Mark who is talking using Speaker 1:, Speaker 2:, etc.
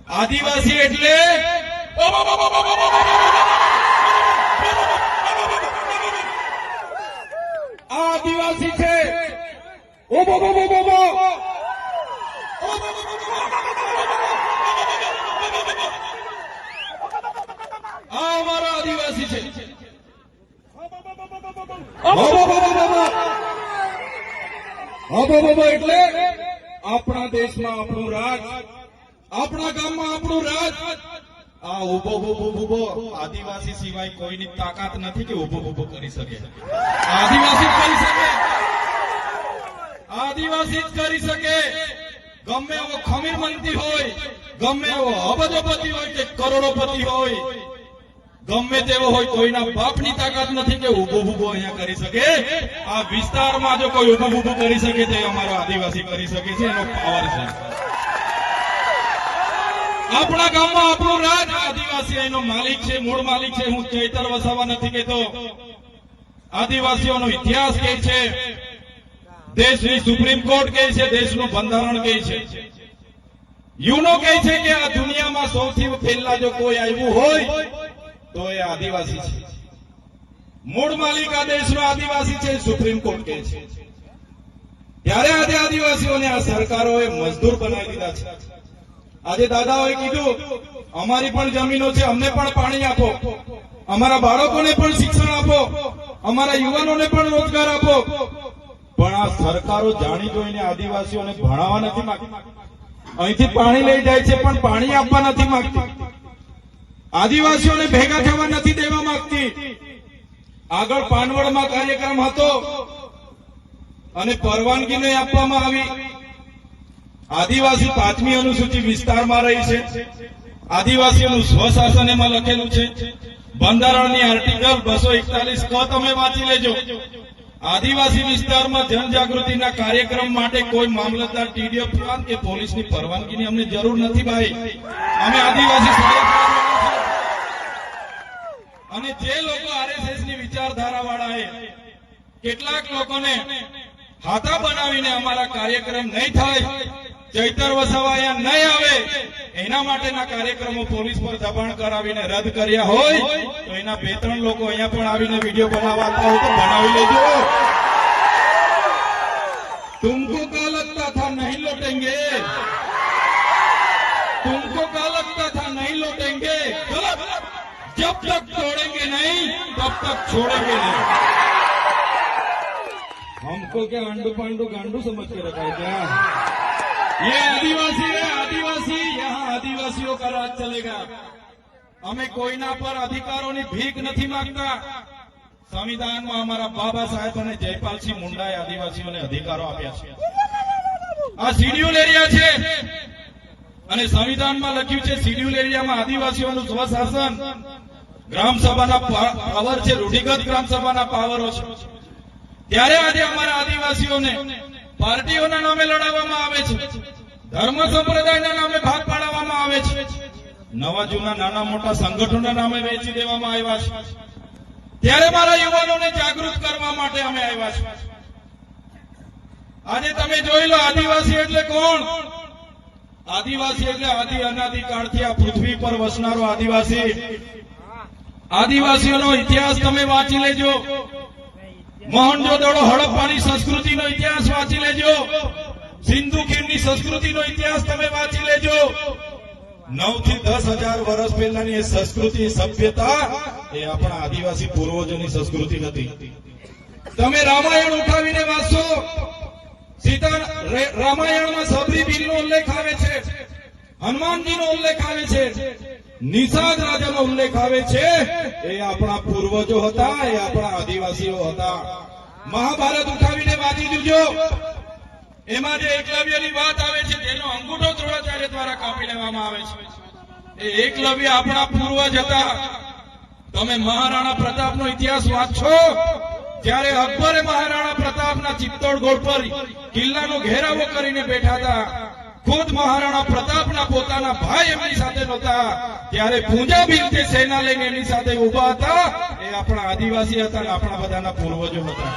Speaker 1: આદિવાસી એટલે આદિવાસી છે અમારા આદિવાસી છે એટલે આપણા દેશમાં આપણું રાજ, આપણા ગામમાં આપણું રાજ. આ ઉભો આદિવાસી સિવાય કોઈની તાકાત નથી કે ઉભો કરી શકે. આદિવાસી જ કરી શકે, આદિવાસી જ કરી શકે. ગમે એવો ખમીર મંત્રી હોય, ગમે એવો અબજોપતિ હોય કે કરોડોપતિ હોય, ગમે તેવો હોય, કોઈના બાપની તાકાત નથી કે ઉભો અહીંયા કરી શકે. આ વિસ્તારમાં જો કોઈ ઉભો કરી શકે તો અમારો આદિવાસી કરી શકે છે, એનો પાવર છે. આપણા ગામમાં આપણું રાજ, આદિવાસી એનો માલિક છે, મૂળ માલિક છે. હું ચૈતર વસાવા નથી કહેતો, આદિવાસીઓનો ઇતિહાસ કહે છે, દેશની સુપ્રીમ કોર્ટ કહે છે, દેશનું બંધારણ કહે છે, યુનો કહે છે કે આ દુનિયામાં સૌથી પહેલા જો કોઈ આવ્યું હોય તો એ આદિવાસી છે. મૂળ માલિક આ દેશનો આદિવાસી છે, સુપ્રીમ કોર્ટ કહે છે. ત્યારે આજે આદિવાસીઓને આ સરકારોએ મજદૂર બનાવી દીધા છે. આજે દાદાઓએ કીધું અમારી પણ જમીનો છે, અમને પણ પાણી આપો, અમારા બાળકોને પણ શિક્ષણ આપો, અમારા યુવાનોને પણ રોજગાર આપો. પણ આ સરકારો જાણી જોઈને આદિવાસીઓને ભણાવવા નથી માંગતી. અહીંથી પાણી લઈ જાય છે પણ પાણી આપવા નથી માંગતી. આદિવાસીઓને ભેગા થવા નથી દેવા માંગતી. આગળ પાનવડમાં કાર્યક્રમ હતો અને પરવાનગી નહીં આપવામાં આવી. આદિવાસી 5મી અનુસૂચિ વિસ્તારમાં રહી છે. આદિવાસીઓનું સ્વશાસન એમાં લખેલું છે. બંધારણની આર્ટિકલ 241 ક તમે વાંચી લેજો. આદિવાસી વિસ્તારમાં જનજાગૃતિના કાર્યક્રમ માટે કોઈ મામલતદાર, ટીડીઓ પ્લાન કે પોલીસની પરવાનગીની અમને જરૂર નથી ભાઈ. અમે આદિવાસી અને જે લોકો આરએસએસ ની વિચારધારા વાળાએ કેટલાક લોકોને હાથા બનાવીને અમારા કાર્યક્રમ નહીં થાય, ચૈતર વસાવા અહીંયા નહીં આવે, એના માટેના કાર્યક્રમો પોલીસ પર દબાણ કરાવીને રદ કર્યા હોય તો એના 2-3 લોકો અહીંયા પણ આવીને વિડીયો બનાવતા હોય તો બનાવી લેજો. तुमको क्या लगता था नहीं लौटेंगे, तुमको क्या लगता था नहीं लौटेंगे. गलत. जब तक तोड़ेंगे नहीं तब तक छोड़ेंगे नहीं. हमको क्या अंडू पांडू गांडू समझ के रखा है क्या? ये आदिवासी है, आदिवासी. यहाँ आदिवासियों का राज चलेगा. અમે કોઈના પર અધિકારોની ભીખ નથી માંગતા. સંવિધાનમાં અમારા બાબા સાહેબ અને જયપાલસિંહ મુંડાએ આદિવાસીઓને અધિકારો આપ્યા છે. આ શિડ્યુલ એરિયા છે અને સંવિધાનમાં લખ્યું છે શિડ્યુલ એરિયામાં આદિવાસીઓનું સ્વશાસન, ગ્રામસભાના પાવર છે, રૂઢિગત ગ્રામસભાના પાવરો છે. ત્યારે આજે અમારા આદિવાસીઓને પાર્ટીઓના નામે લડાવવામાં આવે છે, ધર્મ સંપ્રદાયના નામે ભાગ પાડવામાં આવે છે, નવા જૂના નાના મોટા સંગઠનોના નામે વેચી દેવામાં આવ્યા છે. ત્યારે મારા યુવાનોને જાગૃત કરવા માટે અમે આવ્યા છીએ. આજે તમે જોઈ લો, આદિવાસી એટલે કોણ? આદિવાસી એટલે આદિ અનાદિ કાળથી આ પૃથ્વી પર વસનારો આદિવાસી. આદિવાસીઓનો ઇતિહાસ તમે વાંચી લેજો. મોહનજોદડો હડપ્પાની સંસ્કૃતિનો ઇતિહાસ વાંચી લેજો. સિંધુ ખીણની સંસ્કૃતિનો ઇતિહાસ તમે વાંચી લેજો. 9 થી 10,000 વર્ષ પહેલાની એ સંસ્કૃતિ, સભ્યતા એ આપણા આદિવાસી પૂર્વજોની સંસ્કૃતિ હતી. તમે રામાયણ ઉઠાવીને વાંચો, રામાયણમાં સબરી બિલનો ઉલ્લેખ આવે છે, હનુમાનજીનો ઉલ્લેખ આવે છે, નિષાદ રાજાનો ઉલ્લેખ આવે છે. એ આપણા પૂર્વજો હતા, એ આપણા આદિવાસીઓ હતા. મહાભારત ઉઠાવીને વાંચી જોજો. એમાં જે એકલવ્યની વાત આવે છે તેનો અંગૂઠો દ્રોણાચાર્ય દ્વારા કાપી લેવામાં આવે છે. એ એકલવ્ય આપણા પૂર્વજ હતા. તમે મહારાણા પ્રતાપનો ઇતિહાસ વાંચો. જ્યારે અકબરે મહારાણા પ્રતાપના ચિત્તોડગઢ પર કિલ્લાનો ઘેરાવો કરીને બેઠા હતા, ખુદ મહારાણા પ્રતાપના પોતાના ભાઈ એમની સાથે નહોતા, ત્યારે પૂંજા બિલથી સેના લઈને એની સાથે ઉભા હતા. એ આપણા આદિવાસી હતા અને આપણા બધાના પૂર્વજો હતા.